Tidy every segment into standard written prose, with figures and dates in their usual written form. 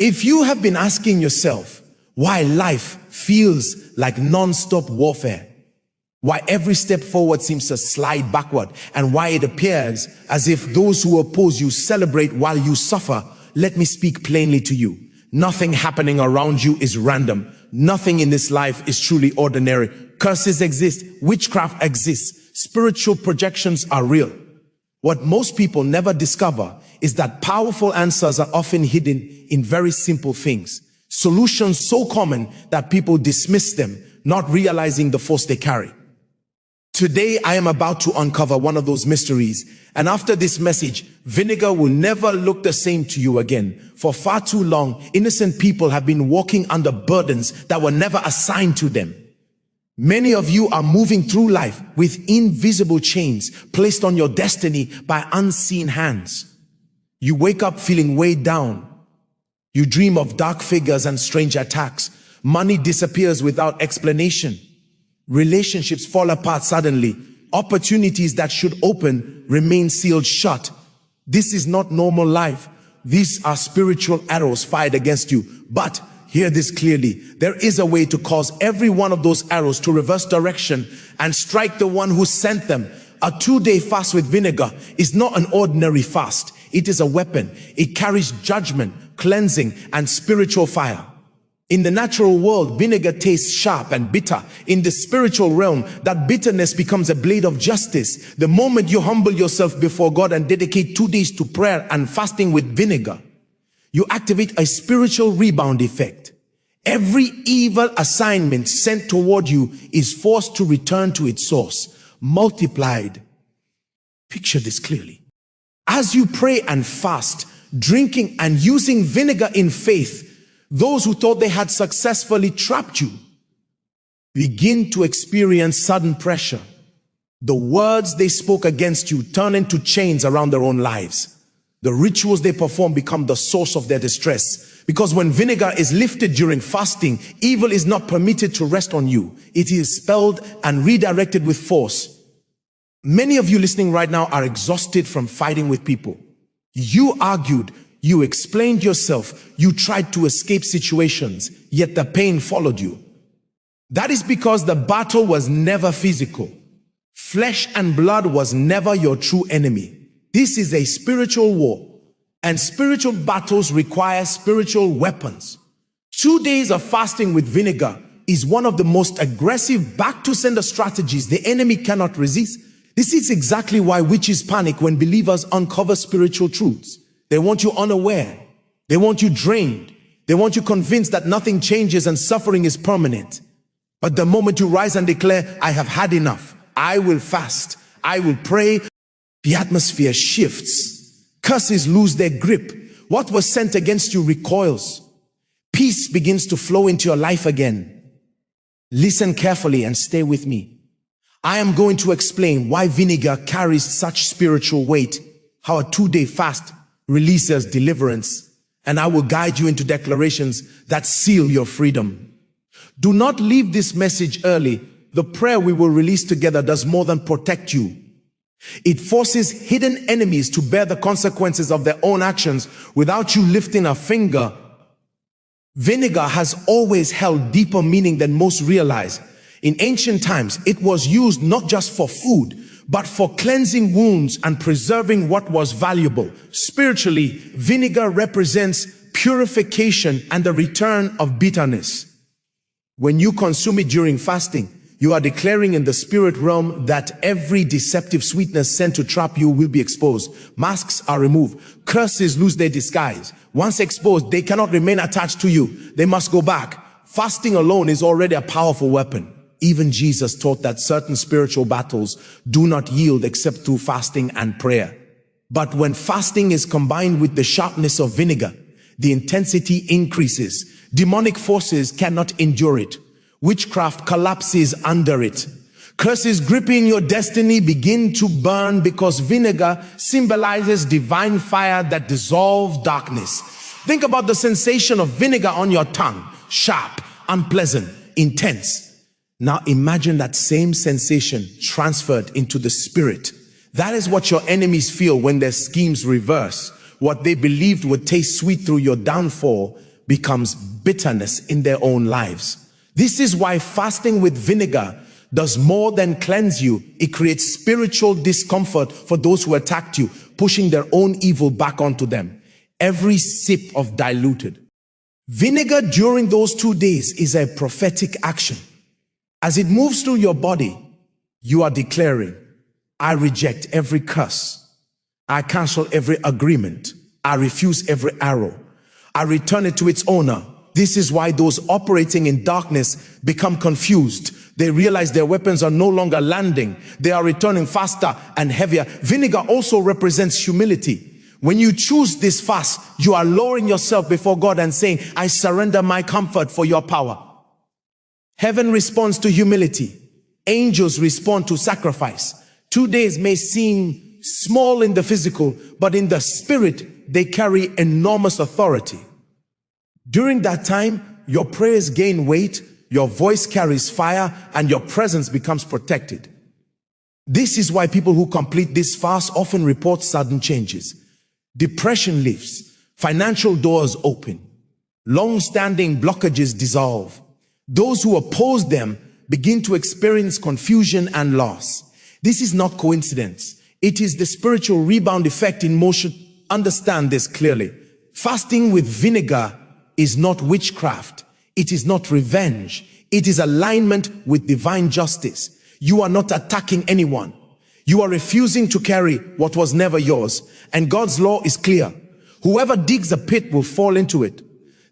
If you have been asking yourself why life feels like non-stop warfare, why every step forward seems to slide backward, and why it appears as if those who oppose you celebrate while you suffer, let me speak plainly to you. Nothing happening around you is random. Nothing in this life is truly ordinary. Curses exist. Witchcraft exists. Spiritual projections are real. What most people never discover is that powerful answers are often hidden in very simple things. Solutions so common that people dismiss them, not realizing the force they carry. Today, I am about to uncover one of those mysteries. And after this message, Vinegar will never look the same to you again. For far too long, innocent people have been walking under burdens that were never assigned to them. Many of you are moving through life with invisible chains placed on your destiny by unseen hands. You wake up feeling weighed down. You dream of dark figures and strange attacks. Money disappears without explanation. Relationships fall apart suddenly. Opportunities that should open remain sealed shut. This is not normal life. These are spiritual arrows fired against you. But hear this clearly. There is a way to cause every one of those arrows to reverse direction and strike the one who sent them. A 2-day fast with vinegar is not an ordinary fast. It is a weapon. It carries judgment, cleansing, and spiritual fire. In the natural world, vinegar tastes sharp and bitter. In the spiritual realm, that bitterness becomes a blade of justice. The moment you humble yourself before God and dedicate 2 days to prayer and fasting with vinegar, you activate a spiritual rebound effect. Every evil assignment sent toward you is forced to return to its source, multiplied. Picture this clearly. As you pray and fast, drinking and using vinegar in faith, those who thought they had successfully trapped you begin to experience sudden pressure. The words they spoke against you turn into chains around their own lives. The rituals they perform become the source of their distress. Because when vinegar is lifted during fasting, evil is not permitted to rest on you. It is expelled and redirected with force. Many of you listening right now are exhausted from fighting with people. You argued, you explained yourself, you tried to escape situations, yet the pain followed you. That is because the battle was never physical. Flesh and blood was never your true enemy. This is a spiritual war, and spiritual battles require spiritual weapons. 2 days of fasting with vinegar is one of the most aggressive back-to-sender strategies the enemy cannot resist. This is exactly why witches panic when believers uncover spiritual truths. They want you unaware. They want you drained. They want you convinced that nothing changes and suffering is permanent. But the moment you rise and declare, I have had enough, I will fast, I will pray, the atmosphere shifts. Curses lose their grip. What was sent against you recoils. Peace begins to flow into your life again. Listen carefully and stay with me. I am going to explain why vinegar carries such spiritual weight, how a 2-day fast releases deliverance, and I will guide you into declarations that seal your freedom. Do not leave this message early. The prayer we will release together does more than protect you. It forces hidden enemies to bear the consequences of their own actions without you lifting a finger. Vinegar has always held deeper meaning than most realize. In ancient times, it was used not just for food, but for cleansing wounds and preserving what was valuable. Spiritually, vinegar represents purification and the return of bitterness. When you consume it during fasting, you are declaring in the spirit realm that every deceptive sweetness sent to trap you will be exposed. Masks are removed. Curses lose their disguise. Once exposed, they cannot remain attached to you. They must go back. Fasting alone is already a powerful weapon. Even Jesus taught that certain spiritual battles do not yield except through fasting and prayer. But when fasting is combined with the sharpness of vinegar, the intensity increases. Demonic forces cannot endure it. Witchcraft collapses under it. Curses gripping your destiny begin to burn because vinegar symbolizes divine fire that dissolves darkness. Think about the sensation of vinegar on your tongue. Sharp, unpleasant, intense. Now imagine that same sensation transferred into the spirit. That is what your enemies feel when their schemes reverse. What they believed would taste sweet through your downfall becomes bitterness in their own lives. This is why fasting with vinegar does more than cleanse you. It creates spiritual discomfort for those who attacked you, pushing their own evil back onto them. Every sip of diluted vinegar during those 2 days is a prophetic action. As it moves through your body, you are declaring, I reject every curse. I cancel every agreement. I refuse every arrow. I return it to its owner. This is why those operating in darkness become confused. They realize their weapons are no longer landing. They are returning faster and heavier. Vinegar also represents humility. When you choose this fast, you are lowering yourself before God and saying, I surrender my comfort for your power. Heaven responds to humility. Angels respond to sacrifice. 2 days may seem small in the physical, but in the spirit, they carry enormous authority. During that time, your prayers gain weight, your voice carries fire, and your presence becomes protected. This is why people who complete this fast often report sudden changes. Depression leaves, financial doors open, long-standing blockages dissolve. Those who oppose them begin to experience confusion and loss. This is not coincidence. It is the spiritual rebound effect in motion. Understand this clearly. Fasting with vinegar is not witchcraft. It is not revenge. It is alignment with divine justice. You are not attacking anyone. You are refusing to carry what was never yours. And God's law is clear. Whoever digs a pit will fall into it.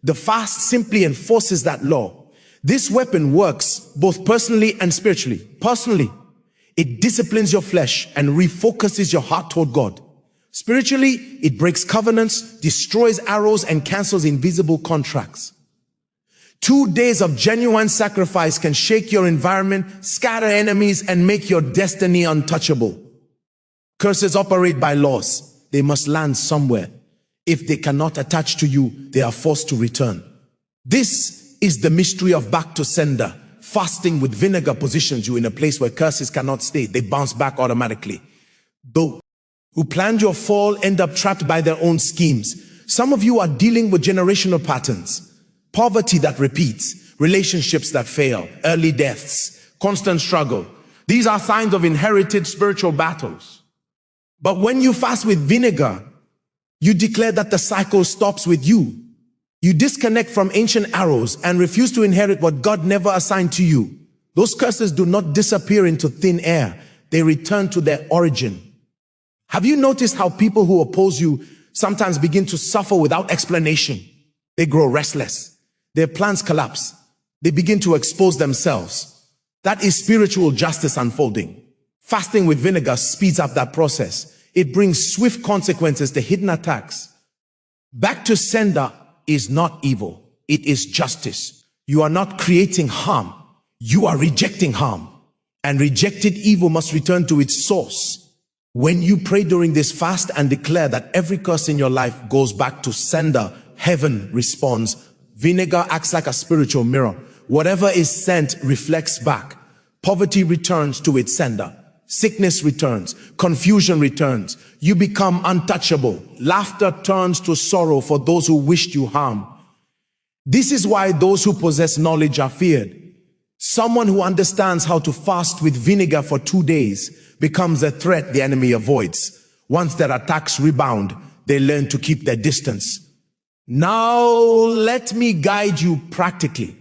The fast simply enforces that law. This weapon works both personally and spiritually. Personally, it disciplines your flesh and refocuses your heart toward God. Spiritually, it breaks covenants, destroys arrows, and cancels invisible contracts. 2 days of genuine sacrifice can shake your environment, scatter enemies, and make your destiny untouchable. Curses operate by laws. They must land somewhere. If they cannot attach to you, they are forced to return. This is the mystery of back to sender. Fasting with vinegar positions you in a place where curses cannot stay. They bounce back automatically. Those who planned your fall end up trapped by their own schemes. Some of you are dealing with generational patterns. Poverty that repeats, relationships that fail, early deaths, constant struggle. These are signs of inherited spiritual battles. But when you fast with vinegar, you declare that the cycle stops with you. You disconnect from ancient arrows and refuse to inherit what God never assigned to you. Those curses do not disappear into thin air. They return to their origin. Have you noticed how people who oppose you sometimes begin to suffer without explanation? They grow restless. Their plans collapse. They begin to expose themselves. That is spiritual justice unfolding. Fasting with vinegar speeds up that process. It brings swift consequences to hidden attacks. Back to sender is not evil. It is justice. You are not creating harm. You are rejecting harm. And rejected evil must return to its source. When you pray during this fast and declare that every curse in your life goes back to sender, heaven responds. Vinegar acts like a spiritual mirror. Whatever is sent reflects back. Poverty returns to its sender. Sickness returns. Confusion returns. You become untouchable. Laughter turns to sorrow for those who wished you harm. This is why those who possess knowledge are feared. Someone who understands how to fast with vinegar for 2 days becomes a threat the enemy avoids. Once their attacks rebound, they learn to keep their distance. Now, let me guide you practically.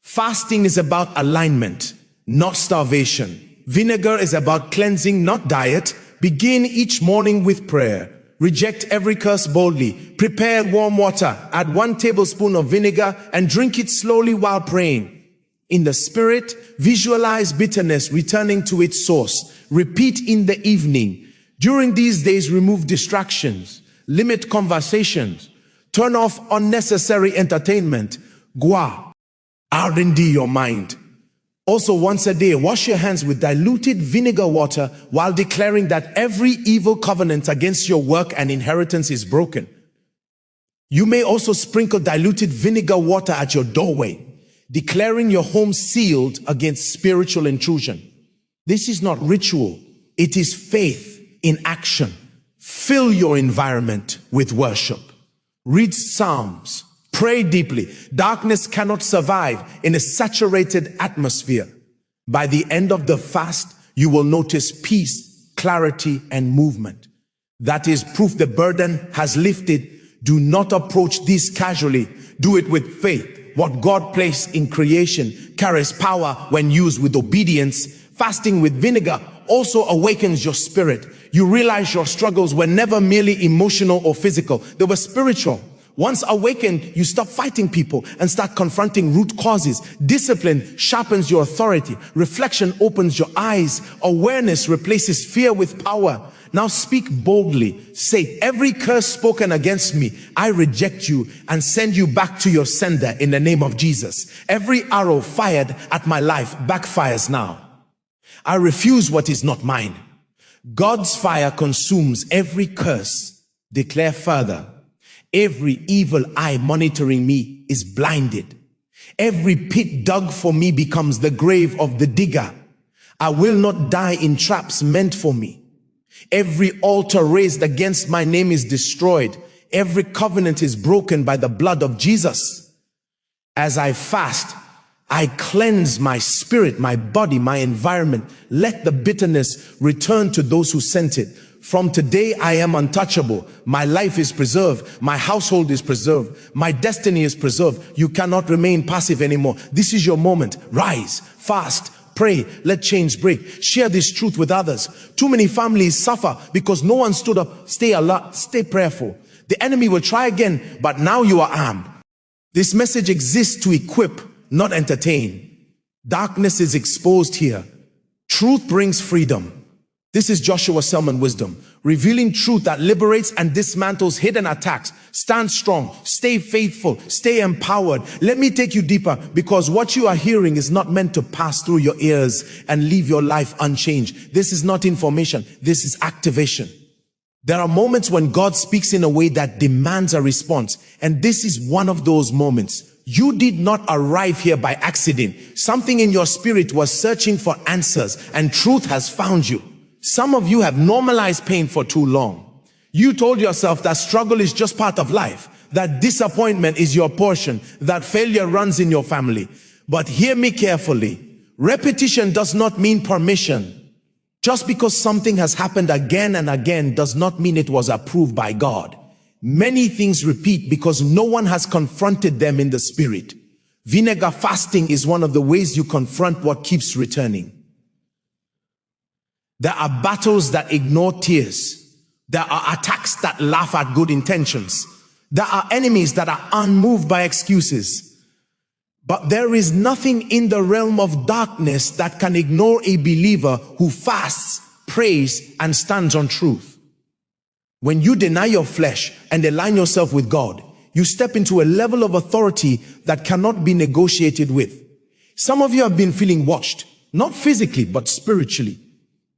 Fasting is about alignment, not starvation. Vinegar is about cleansing, not diet. Begin each morning with prayer. Reject every curse boldly. Prepare warm water. Add 1 tablespoon of vinegar and drink it slowly while praying. In the spirit, visualize bitterness returning to its source. Repeat in the evening. During these days, remove distractions. Limit conversations. Turn off unnecessary entertainment. Gua. R&D your mind. Also, once a day, wash your hands with diluted vinegar water while declaring that every evil covenant against your work and inheritance is broken. You may also sprinkle diluted vinegar water at your doorway, declaring your home sealed against spiritual intrusion. This is not ritual. It is faith in action. Fill your environment with worship. Read Psalms, Pray deeply. Darkness cannot survive in a saturated atmosphere. By the end of the fast, you will notice peace, clarity, and movement. That is proof the burden has lifted. Do not approach this casually. Do it with faith. What God placed in creation carries power when used with obedience. Fasting with vinegar also awakens your spirit. You realize your struggles were never merely emotional or physical. They were spiritual. Once awakened, you stop fighting people and start confronting root causes. Discipline sharpens your authority. Reflection opens your eyes. Awareness replaces fear with power. Now speak boldly. Say, every curse spoken against me, I reject you and send you back to your sender in the name of Jesus. Every arrow fired at my life backfires now. I refuse what is not mine. God's fire consumes every curse. Declare further. Every evil eye monitoring me is blinded. Every pit dug for me becomes the grave of the digger. I will not die in traps meant for me. Every altar raised against my name is destroyed. Every covenant is broken by the blood of Jesus. As I fast, I cleanse my spirit, my body, my environment. Let the bitterness return to those who sent it. From today, I am untouchable. My life is preserved. My household is preserved. My destiny is preserved. You cannot remain passive anymore. This is your moment. Rise, fast, pray, let chains break. Share this truth with others. Too many families suffer because no one stood up. Stay alert, stay prayerful. The enemy will try again, but now you are armed. This message exists to equip, not entertain. Darkness is exposed here. Truth brings freedom. This is Joshua Selman wisdom, revealing truth that liberates and dismantles hidden attacks. Stand strong, stay faithful, stay empowered. Let me take you deeper, because what you are hearing is not meant to pass through your ears and leave your life unchanged. This is not information. This is activation. There are moments when God speaks in a way that demands a response, and this is one of those moments. You did not arrive here by accident. Something in your spirit was searching for answers, and truth has found you. Some of you have normalized pain for too long. You told yourself that struggle is just part of life, that disappointment is your portion, that failure runs in your family. But hear me carefully. Repetition does not mean permission. Just because something has happened again and again does not mean it was approved by God. Many things repeat because no one has confronted them in the spirit. Vinegar fasting is one of the ways you confront what keeps returning. There are battles that ignore tears. There are attacks that laugh at good intentions. There are enemies that are unmoved by excuses. But there is nothing in the realm of darkness that can ignore a believer who fasts, prays, and stands on truth. When you deny your flesh and align yourself with God, you step into a level of authority that cannot be negotiated with. Some of you have been feeling watched, not physically, but spiritually.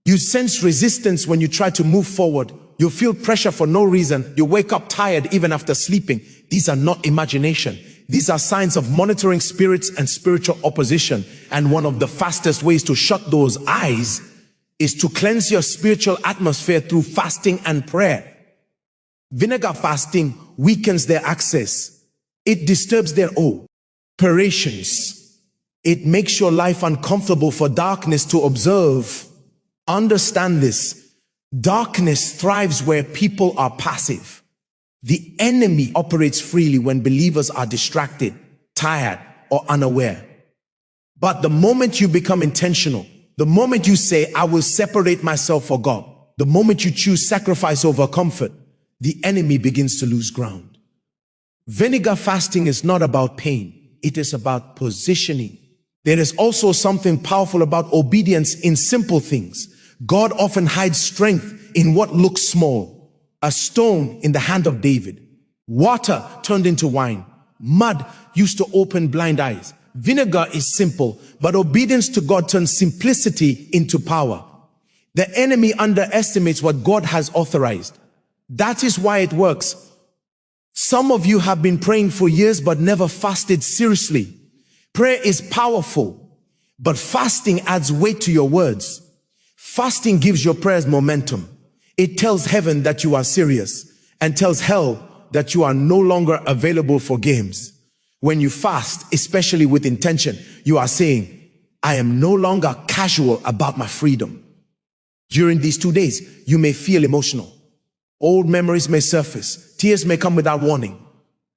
You sense resistance when you try to move forward. You feel pressure for no reason. You wake up tired even after sleeping. These are not imagination. These are signs of monitoring spirits and spiritual opposition. And one of the fastest ways to shut those eyes is to cleanse your spiritual atmosphere through fasting and prayer. Vinegar fasting weakens their access. It disturbs their operations. It makes your life uncomfortable for darkness to observe. Understand this. Darkness thrives where people are passive. The enemy operates freely when believers are distracted, tired, or unaware. But the moment you become intentional, the moment you say, I will separate myself for God, the moment you choose sacrifice over comfort, the enemy begins to lose ground. Vinegar fasting is not about pain. It is about positioning. There is also something powerful about obedience in simple things. God often hides strength in what looks small. A stone in the hand of David. Water turned into wine. Mud used to open blind eyes. Vinegar is simple, but obedience to God turns simplicity into power. The enemy underestimates what God has authorized. That is why it works. Some of you have been praying for years but never fasted seriously. Prayer is powerful, but fasting adds weight to your words. Fasting gives your prayers momentum. It tells heaven that you are serious and tells hell that you are no longer available for games. When you fast, especially with intention, you are saying, I am no longer casual about my freedom. During these 2 days, you may feel emotional. Old memories may surface. Tears may come without warning.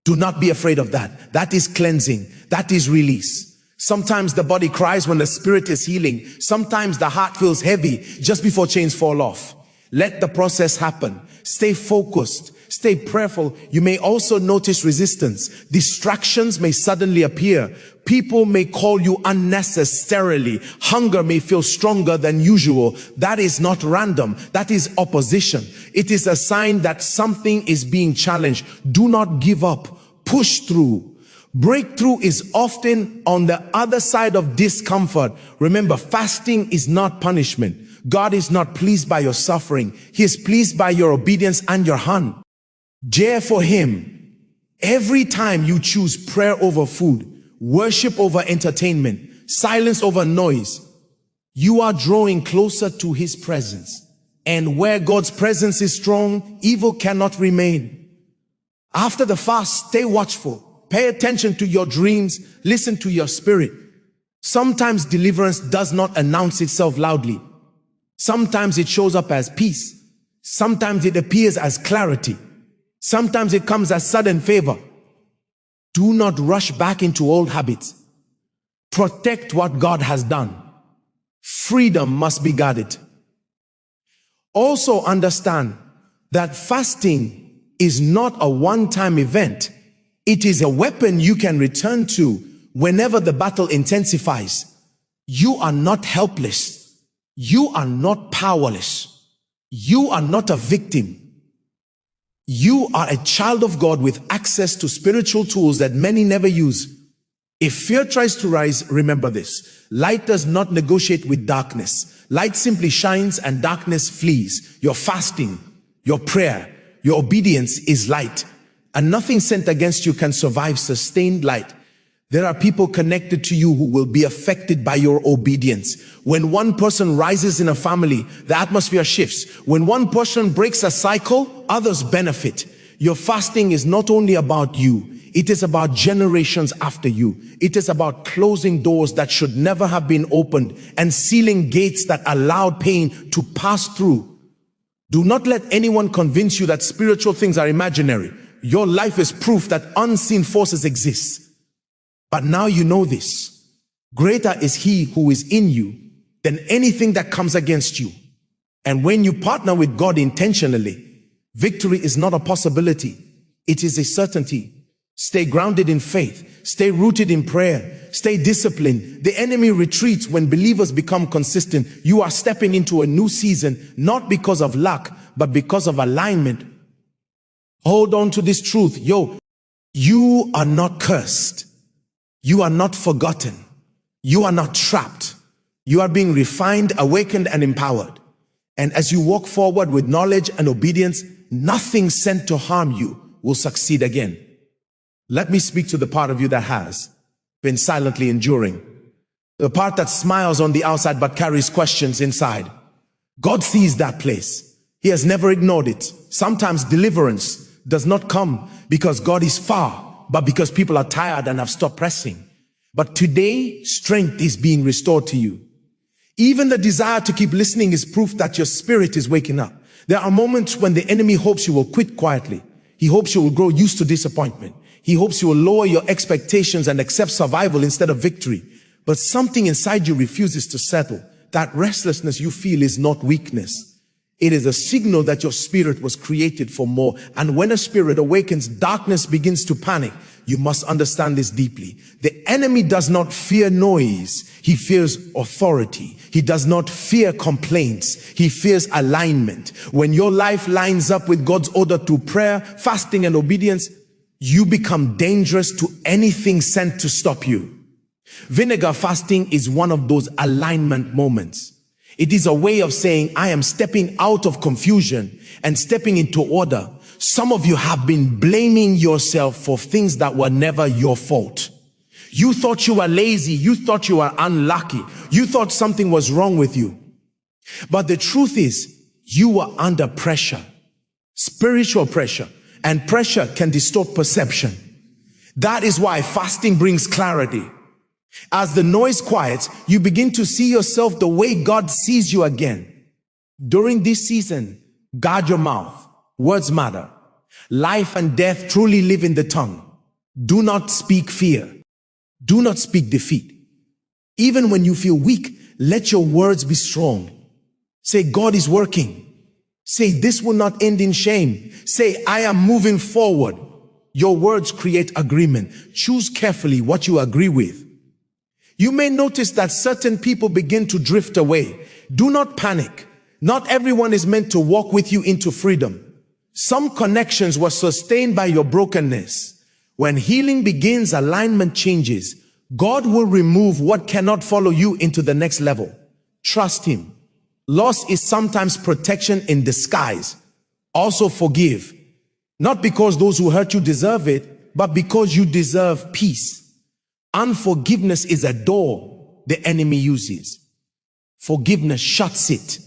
Do not be afraid of that. That is cleansing. That is release. Sometimes the body cries when the spirit is healing. Sometimes the heart feels heavy just before chains fall off. Let the process happen. Stay focused. Stay prayerful. You may also notice resistance. Distractions may suddenly appear. People may call you unnecessarily. Hunger may feel stronger than usual. That is not random. That is opposition. It is a sign that something is being challenged. Do not give up. Push through. Breakthrough is often on the other side of discomfort. Remember, fasting is not punishment. God is not pleased by your suffering. He is pleased by your obedience and your hunt. Dare for Him. Every time you choose prayer over food, worship over entertainment, silence over noise, you are drawing closer to His presence. And where God's presence is strong, evil cannot remain. After the fast, stay watchful. Pay attention to your dreams. Listen to your spirit. Sometimes deliverance does not announce itself loudly. Sometimes it shows up as peace. Sometimes it appears as clarity. Sometimes it comes as sudden favor. Do not rush back into old habits. Protect what God has done. Freedom must be guarded. Also understand that fasting is not a one-time event. It is a weapon you can return to whenever the battle intensifies. You are not helpless. You are not powerless. You are not a victim. You are a child of God with access to spiritual tools that many never use. If fear tries to rise, remember this. Light does not negotiate with darkness. Light simply shines and darkness flees. Your fasting, your prayer, your obedience is light. And nothing sent against you can survive sustained light. There are people connected to you who will be affected by your obedience. When one person rises in a family, the atmosphere shifts. When one person breaks a cycle, others benefit. Your fasting is not only about you, it is about generations after you. It is about closing doors that should never have been opened and sealing gates that allowed pain to pass through. Do not let anyone convince you that spiritual things are imaginary. Your life is proof that unseen forces exist. But now you know this. Greater is He who is in you than anything that comes against you. And when you partner with God intentionally, victory is not a possibility. It is a certainty. Stay grounded in faith. Stay rooted in prayer. Stay disciplined. The enemy retreats when believers become consistent. You are stepping into a new season, not because of luck, but because of alignment. Hold on to this truth. You are not cursed. You are not forgotten. You are not trapped. You are being refined, awakened, and empowered. And as you walk forward with knowledge and obedience, nothing sent to harm you will succeed again. Let me speak to the part of you that has been silently enduring. The part that smiles on the outside but carries questions inside. God sees that place. He has never ignored it. Sometimes deliverance does not come because God is far, but because people are tired and have stopped pressing. But today, strength is being restored to you. Even the desire to keep listening is proof that your spirit is waking up. There are moments when the enemy hopes you will quit quietly. He hopes you will grow used to disappointment. He hopes you will lower your expectations and accept survival instead of victory. But something inside you refuses to settle. That restlessness you feel is not weakness. It is a signal that your spirit was created for more. And when a spirit awakens, darkness begins to panic. You must understand this deeply. The enemy does not fear noise. He fears authority. He does not fear complaints. He fears alignment. When your life lines up with God's order through prayer, fasting, and obedience, you become dangerous to anything sent to stop you. Vinegar fasting is one of those alignment moments. It is a way of saying, I am stepping out of confusion and stepping into order. Some of you have been blaming yourself for things that were never your fault. You thought you were lazy. You thought you were unlucky. You thought something was wrong with you. But the truth is, you were under pressure, spiritual pressure. and pressure can distort perception. That is why fasting brings clarity. As the noise quiets, you begin to see yourself the way God sees you again. During this season, guard your mouth. Words matter. Life and death truly live in the tongue. Do not speak fear. Do not speak defeat. Even when you feel weak, let your words be strong. Say, God is working. Say, this will not end in shame. Say, I am moving forward. Your words create agreement. Choose carefully what you agree with. You may notice that certain people begin to drift away. Do not panic. Not everyone is meant to walk with you into freedom. Some connections were sustained by your brokenness. When healing begins, alignment changes. God will remove what cannot follow you into the next level. Trust Him. Loss is sometimes protection in disguise. Also forgive. Not because those who hurt you deserve it, but because you deserve peace. Unforgiveness is a door the enemy uses. Forgiveness shuts it.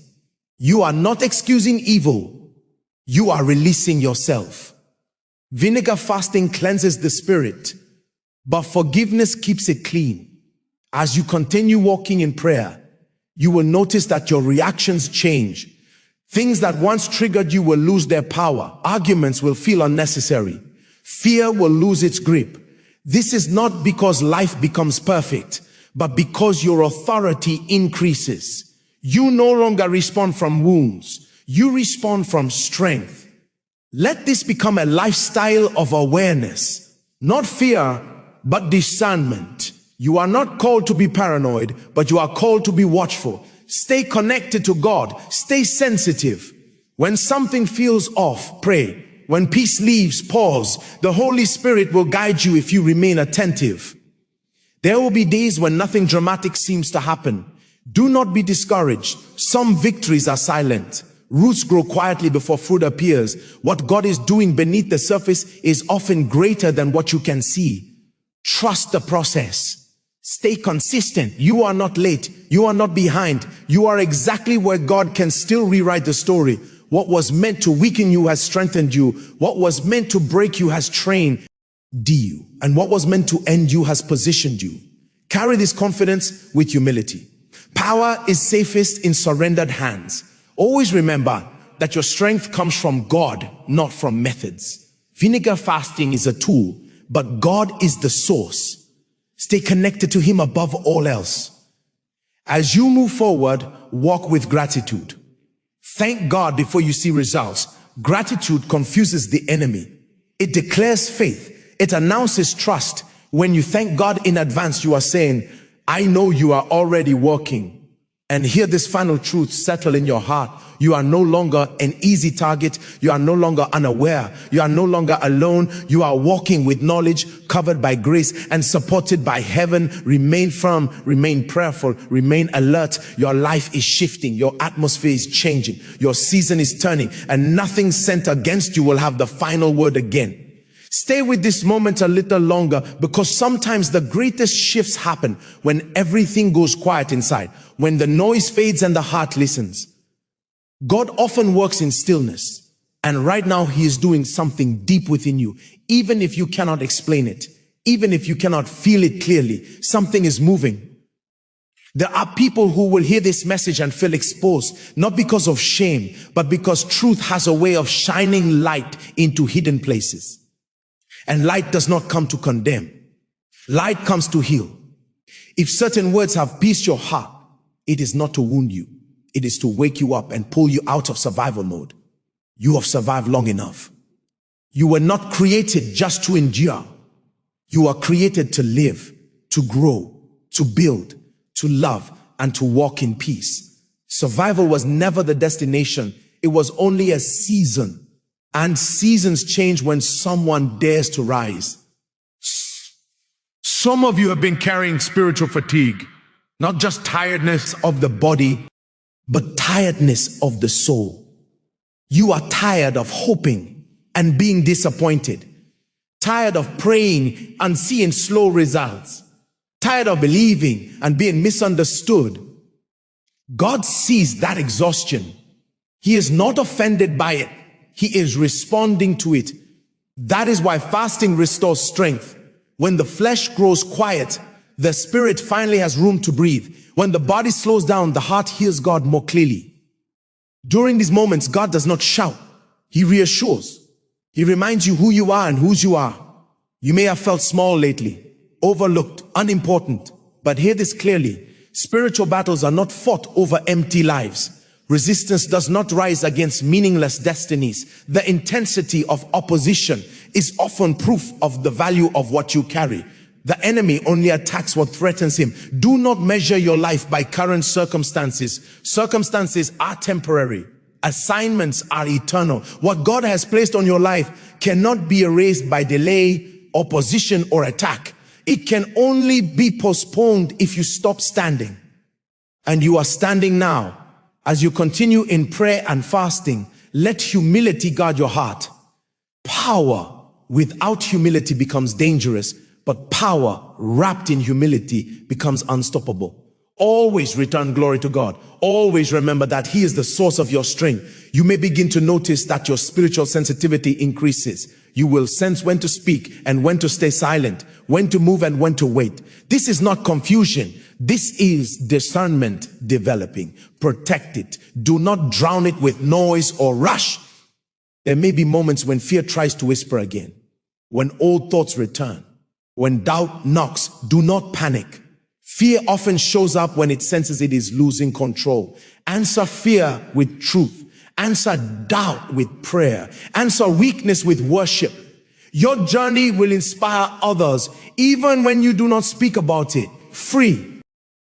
You are not excusing evil. You are releasing yourself. Vinegar fasting cleanses the spirit, but forgiveness keeps it clean. As you continue walking in prayer, you will notice that your reactions change. Things that once triggered you will lose their power. Arguments will feel unnecessary. Fear will lose its grip. This is not because life becomes perfect, but because your authority increases. You no longer respond from wounds. You respond from strength. Let this become a lifestyle of awareness, not fear, but discernment. You are not called to be paranoid, but you are called to be watchful. Stay connected to God. Stay sensitive. When something feels off, pray. When peace leaves, pause. The Holy Spirit will guide you if you remain attentive. There will be days when nothing dramatic seems to happen. Do not be discouraged. Some victories are silent. Roots grow quietly before fruit appears. What God is doing beneath the surface is often greater than what you can see. Trust the process. Stay consistent. You are not late. You are not behind. You are exactly where God can still rewrite the story. What was meant to weaken you has strengthened you. What was meant to break you has trained you. And what was meant to end you has positioned you. Carry this confidence with humility. Power is safest in surrendered hands. Always remember that your strength comes from God, not from methods. Vinegar fasting is a tool, but God is the source. Stay connected to Him above all else. As you move forward, walk with gratitude. Thank God before you see results. Gratitude confuses the enemy. It declares faith. It announces trust. When you thank God in advance, you are saying, I know you are already working. And hear this final truth settle in your heart. You are no longer an easy target. You are no longer unaware. You are no longer alone. You are walking with knowledge, covered by grace and supported by heaven. Remain firm, remain prayerful, remain alert. Your life is shifting. Your atmosphere is changing. Your season is turning, and nothing sent against you will have the final word again. Stay with this moment a little longer, because sometimes the greatest shifts happen when everything goes quiet inside, when the noise fades and the heart listens. God often works in stillness, and right now He is doing something deep within you. Even if you cannot explain it, even if you cannot feel it clearly, something is moving. There are people who will hear this message and feel exposed, not because of shame, but because truth has a way of shining light into hidden places. And light does not come to condemn. Light comes to heal. If certain words have pierced your heart, it is not to wound you. It is to wake you up and pull you out of survival mode. You have survived long enough. You were not created just to endure. You are created to live, to grow, to build, to love, and to walk in peace. Survival was never the destination. It was only a season. And seasons change when someone dares to rise. Some of you have been carrying spiritual fatigue, not just tiredness of the body, but tiredness of the soul. You are tired of hoping and being disappointed, tired of praying and seeing slow results, tired of believing and being misunderstood. God sees that exhaustion. He is not offended by it. He is responding to it. That is why fasting restores strength. When the flesh grows quiet, the spirit finally has room to breathe. When the body slows down, the heart hears God more clearly. During these moments, God does not shout. He reassures. He reminds you who you are and whose you are. You may have felt small lately, overlooked, unimportant. But hear this clearly. Spiritual battles are not fought over empty lives. Resistance does not rise against meaningless destinies. The intensity of opposition is often proof of the value of what you carry. The enemy only attacks what threatens him. Do not measure your life by current circumstances. Circumstances are temporary. Assignments are eternal. What God has placed on your life cannot be erased by delay, opposition, or attack. It can only be postponed if you stop standing. And you are standing now. As you continue in prayer and fasting, let humility guard your heart. Power without humility becomes dangerous, but power wrapped in humility becomes unstoppable. Always return glory to God. Always remember that He is the source of your strength. You may begin to notice that your spiritual sensitivity increases. You will sense when to speak and when to stay silent, when to move and when to wait. This is not confusion. This is discernment developing. Protect it. Do not drown it with noise or rush. There may be moments when fear tries to whisper again, when old thoughts return, when doubt knocks. Do not panic. Fear often shows up when it senses it is losing control. Answer fear with truth. Answer doubt with prayer. Answer weakness with worship. Your journey will inspire others even when you do not speak about it. Free.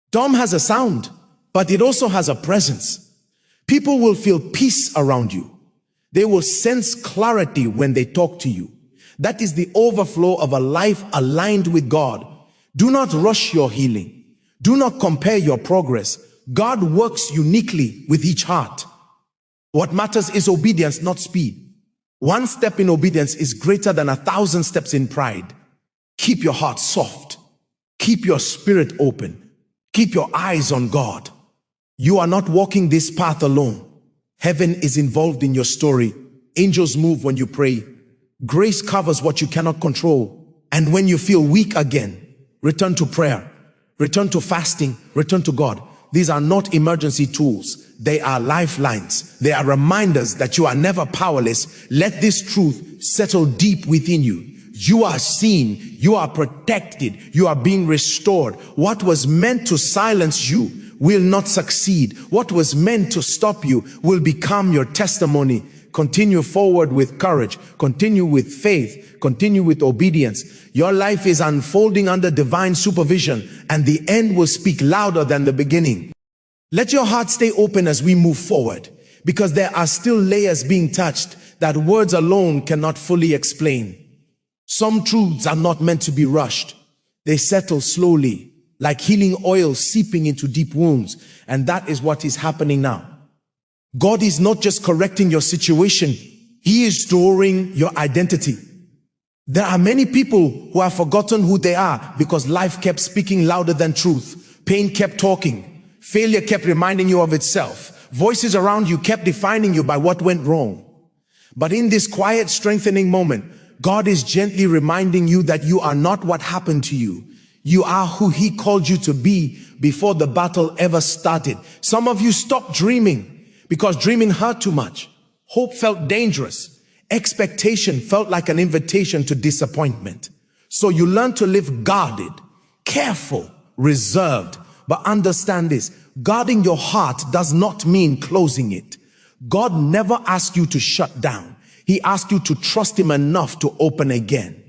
Storm has a sound, but it also has a presence. People will feel peace around you. They will sense clarity when they talk to you. That is the overflow of a life aligned with God. Do not rush your healing. Do not compare your progress. God works uniquely with each heart. What matters is obedience, not speed. One step in obedience is greater than 1,000 steps in pride. Keep your heart soft. Keep your spirit open. Keep your eyes on God. You are not walking this path alone. Heaven is involved in your story. Angels move when you pray. Grace covers what you cannot control. And when you feel weak again, return to prayer. Return to fasting. Return to God. These are not emergency tools. They are lifelines. They are reminders that you are never powerless. Let this truth settle deep within you. You are seen. You are protected. You are being restored. What was meant to silence you will not succeed. What was meant to stop you will become your testimony. Continue forward with courage. Continue with faith. Continue with obedience. Your life is unfolding under divine supervision, and the end will speak louder than the beginning. Let your heart stay open as we move forward, because there are still layers being touched that words alone cannot fully explain. Some truths are not meant to be rushed. They settle slowly, like healing oil seeping into deep wounds. And that is what is happening now. God is not just correcting your situation. He is restoring your identity. There are many people who have forgotten who they are because life kept speaking louder than truth. Pain kept talking. Failure kept reminding you of itself. Voices around you kept defining you by what went wrong. But in this quiet, strengthening moment, God is gently reminding you that you are not what happened to you. You are who He called you to be before the battle ever started. Some of you stopped dreaming because dreaming hurt too much. Hope felt dangerous. Expectation felt like an invitation to disappointment. So you learned to live guarded, careful, reserved. But understand this, guarding your heart does not mean closing it. God never asked you to shut down. He asked you to trust Him enough to open again.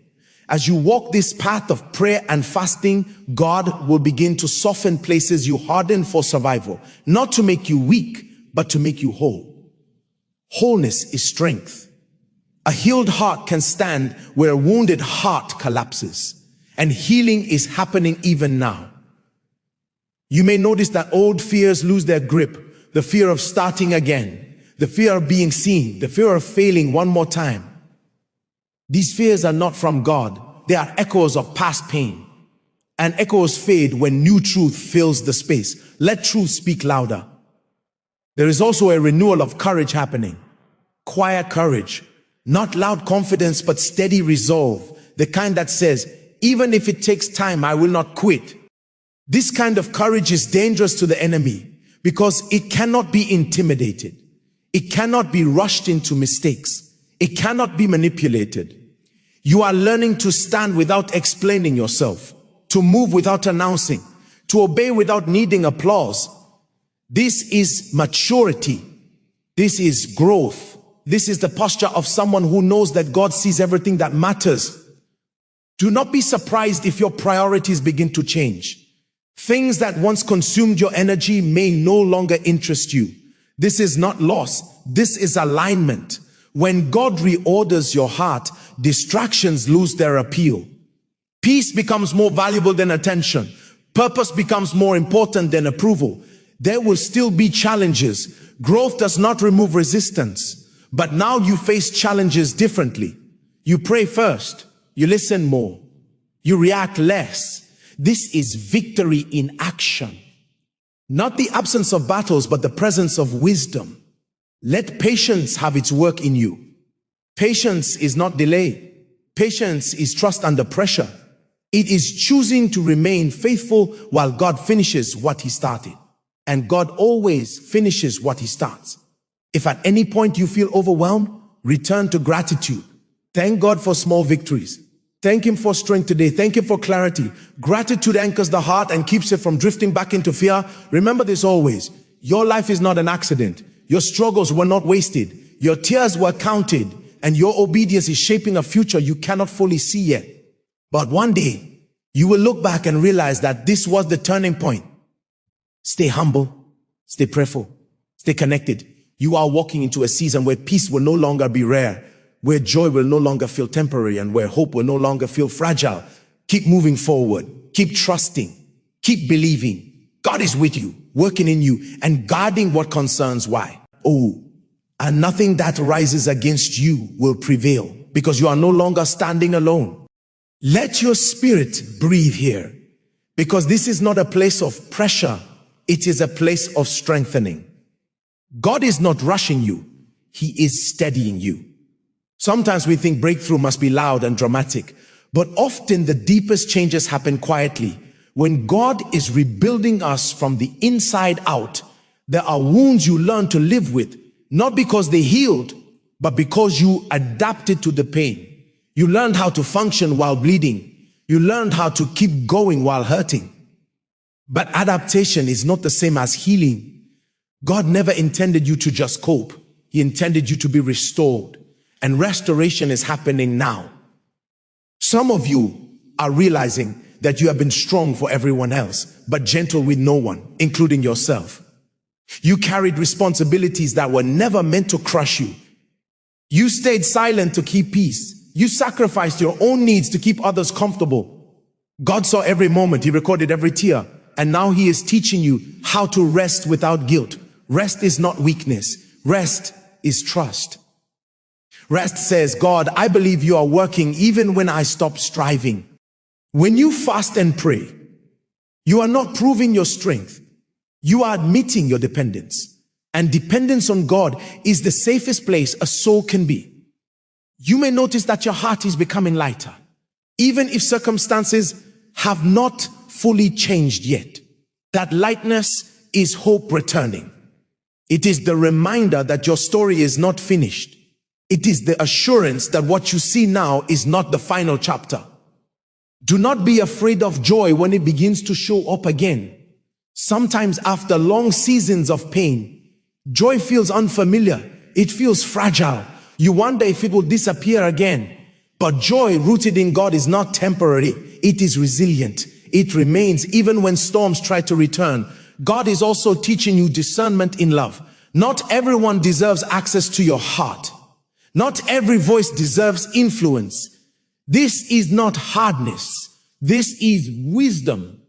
As you walk this path of prayer and fasting, God will begin to soften places you hardened for survival, not to make you weak, but to make you whole. Wholeness is strength. A healed heart can stand where a wounded heart collapses, and healing is happening even now. You may notice that old fears lose their grip, the fear of starting again, the fear of being seen, the fear of failing one more time. These fears are not from God. They are echoes of past pain. And echoes fade when new truth fills the space. Let truth speak louder. There is also a renewal of courage happening. Quiet courage. Not loud confidence, but steady resolve. The kind that says, even if it takes time, I will not quit. This kind of courage is dangerous to the enemy because it cannot be intimidated. It cannot be rushed into mistakes. It cannot be manipulated. You are learning to stand without explaining yourself, to move without announcing, to obey without needing applause. This is maturity. This is growth. This is the posture of someone who knows that God sees everything that matters. Do not be surprised if your priorities begin to change. Things that once consumed your energy may no longer interest you. This is not loss. This is alignment. When God reorders your heart, distractions lose their appeal. Peace becomes more valuable than attention. Purpose becomes more important than approval. There will still be challenges. Growth does not remove resistance. But now you face challenges differently. You pray first. You listen more. You react less. This is victory in action. Not the absence of battles, but the presence of wisdom. Let patience have its work in you. Patience is not delay. Patience is trust under pressure. It is choosing to remain faithful while God finishes what He started. And God always finishes what He starts. If at any point you feel overwhelmed, return to gratitude. Thank God for small victories. Thank Him for strength today. Thank Him for clarity. Gratitude anchors the heart and keeps it from drifting back into fear. Remember this always. Your life is not an accident. Your struggles were not wasted. Your tears were counted. And your obedience is shaping a future you cannot fully see yet. But one day, you will look back and realize that this was the turning point. Stay humble. Stay prayerful. Stay connected. You are walking into a season where peace will no longer be rare, where joy will no longer feel temporary, and where hope will no longer feel fragile. Keep moving forward. Keep trusting. Keep believing. God is with you, working in you, and guarding what concerns. Why? Oh, and nothing that rises against you will prevail, because you are no longer standing alone. Let your spirit breathe here, because this is not a place of pressure. It is a place of strengthening. God is not rushing you. He is steadying you. Sometimes we think breakthrough must be loud and dramatic, but often the deepest changes happen quietly. When God is rebuilding us from the inside out, there are wounds you learn to live with, not because they healed, but because you adapted to the pain. You learned how to function while bleeding. You learned how to keep going while hurting. But adaptation is not the same as healing. God never intended you to just cope. He intended you to be restored. And restoration is happening now. Some of you are realizing that you have been strong for everyone else, but gentle with no one, including yourself. You carried responsibilities that were never meant to crush you. You stayed silent to keep peace. You sacrificed your own needs to keep others comfortable. God saw every moment. He recorded every tear. And now He is teaching you how to rest without guilt. Rest is not weakness. Rest is trust. Rest says, God, I believe you are working even when I stop striving. When you fast and pray, you are not proving your strength. You are admitting your dependence. And dependence on God is the safest place a soul can be. You may notice that your heart is becoming lighter, even if circumstances have not fully changed yet. That lightness is hope returning. It is the reminder that your story is not finished. It is the assurance that what you see now is not the final chapter. Do not be afraid of joy when it begins to show up again. Sometimes after long seasons of pain, joy feels unfamiliar. It feels fragile. You wonder if it will disappear again. But joy rooted in God is not temporary. It is resilient. It remains even when storms try to return. God is also teaching you discernment in love. Not everyone deserves access to your heart. Not every voice deserves influence. This is not hardness. This is wisdom.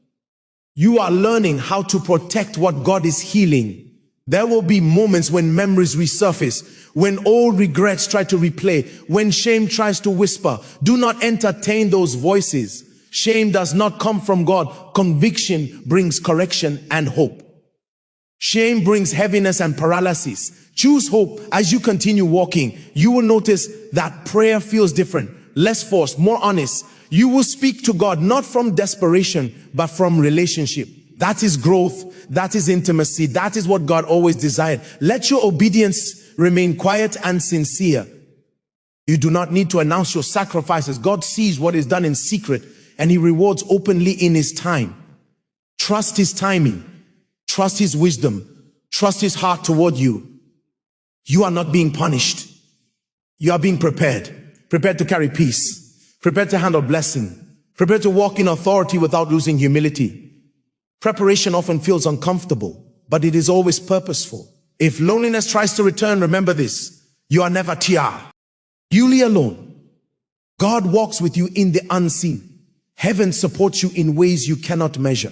You are learning how to protect what God is healing. There will be moments when memories resurface, when old regrets try to replay, when shame tries to whisper. Do not entertain those voices. Shame does not come from God. Conviction brings correction and hope. Shame brings heaviness and paralysis. Choose hope. As you continue walking, you will notice that prayer feels different, less forced, more honest. You will speak to God, not from desperation, but from relationship. That is growth. That is intimacy. That is what God always desired. Let your obedience remain quiet and sincere. You do not need to announce your sacrifices. God sees what is done in secret, and he rewards openly in his time. Trust his timing. Trust his wisdom. Trust his heart toward you. You are not being punished. You are being prepared. Prepared to carry peace. Prepared to handle blessing. Prepared to walk in authority without losing humility. Preparation often feels uncomfortable, but it is always purposeful. If loneliness tries to return, remember this: you are never truly alone. God walks with you in the unseen. Heaven supports you in ways you cannot measure.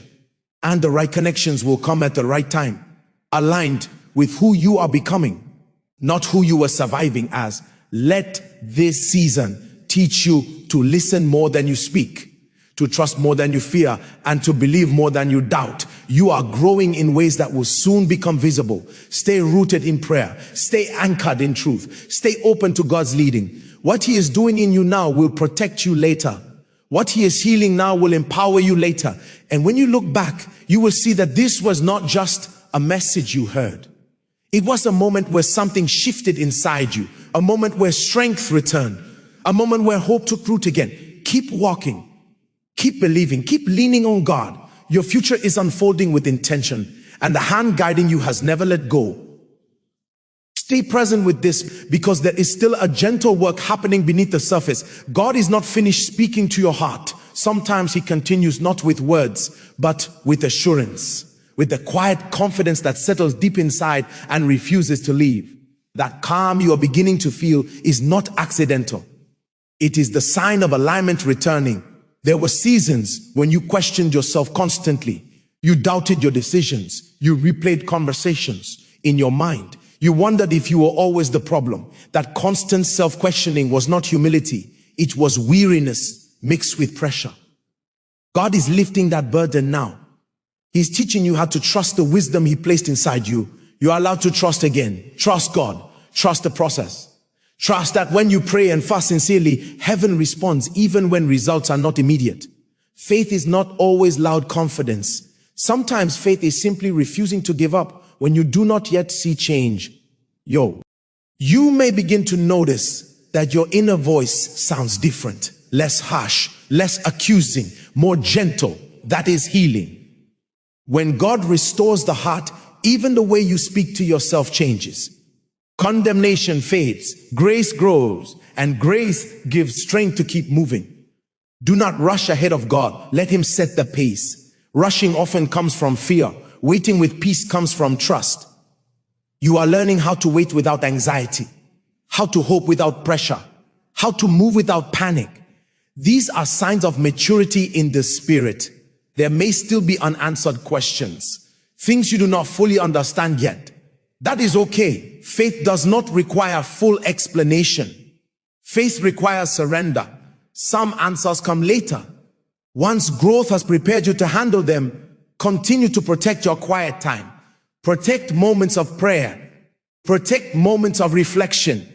And the right connections will come at the right time, aligned with who you are becoming, not who you were surviving as. Let this season teach you to listen more than you speak, to trust more than you fear, and to believe more than you doubt. You are growing in ways that will soon become visible. Stay rooted in prayer. Stay anchored in truth. Stay open to God's leading. What he is doing in you now will protect you later. What he is healing now will empower you later. And when you look back, you will see that this was not just a message you heard. It was a moment where something shifted inside you. A moment where strength returned. A moment where hope took root again. Keep walking. Keep believing. Keep leaning on God. Your future is unfolding with intention, and the hand guiding you has never let go. Stay present with this, because there is still a gentle work happening beneath the surface. God is not finished speaking to your heart. Sometimes he continues not with words, but with assurance, with the quiet confidence that settles deep inside and refuses to leave. That calm you are beginning to feel is not accidental. It is the sign of alignment returning. There were seasons when you questioned yourself constantly. You doubted your decisions. You replayed conversations in your mind. You wondered if you were always the problem. That constant self-questioning was not humility. It was weariness mixed with pressure. God is lifting that burden now. He's teaching you how to trust the wisdom he placed inside you. You are allowed to trust again. Trust God. Trust the process. Trust that when you pray and fast sincerely, heaven responds even when results are not immediate. Faith is not always loud confidence. Sometimes faith is simply refusing to give up when you do not yet see change. You may begin to notice that your inner voice sounds different, less harsh, less accusing, more gentle. That is healing. When God restores the heart, even the way you speak to yourself changes. Condemnation fades, grace grows, and grace gives strength to keep moving. Do not rush ahead of God. Let him set the pace. Rushing often comes from fear. Waiting with peace comes from trust. You are learning how to wait without anxiety, how to hope without pressure, how to move without panic. These are signs of maturity in the spirit. There may still be unanswered questions, things you do not fully understand yet. That is okay. Faith does not require full explanation. Faith requires surrender. Some answers come later. Once growth has prepared you to handle them, continue to protect your quiet time. Protect moments of prayer. Protect moments of reflection.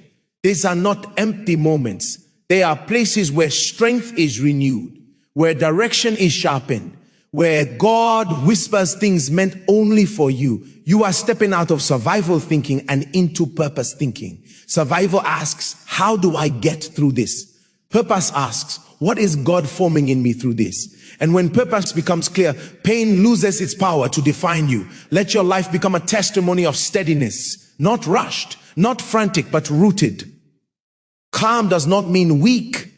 These are not empty moments. They are places where strength is renewed, where direction is sharpened, where God whispers things meant only for you. You are stepping out of survival thinking and into purpose thinking. Survival asks, how do I get through this? Purpose asks, what is God forming in me through this? And when purpose becomes clear, pain loses its power to define you. Let your life become a testimony of steadiness, not rushed, not frantic, but rooted. Calm does not mean weak.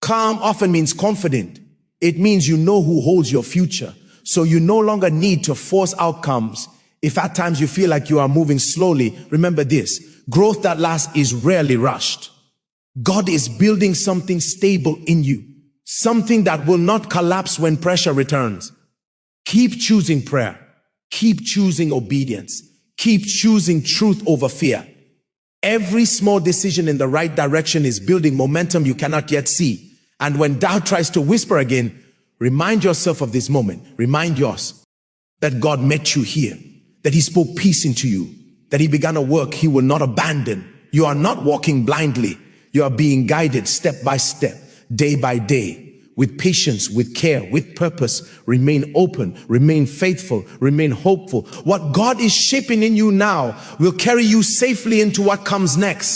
Calm often means confident. It means you know who holds your future. So you no longer need to force outcomes. If at times you feel like you are moving slowly, remember this: growth that lasts is rarely rushed. God is building something stable in you, something that will not collapse when pressure returns. Keep choosing prayer. Keep choosing obedience. Keep choosing truth over fear. Every small decision in the right direction is building momentum you cannot yet see. And when doubt tries to whisper again, remind yourself of this moment. Remind yourself that God met you here, that he spoke peace into you, that he began a work he will not abandon. You are not walking blindly. You are being guided step by step, day by day, with patience, with care, with purpose. Remain open, remain faithful, remain hopeful. What God is shaping in you now will carry you safely into what comes next.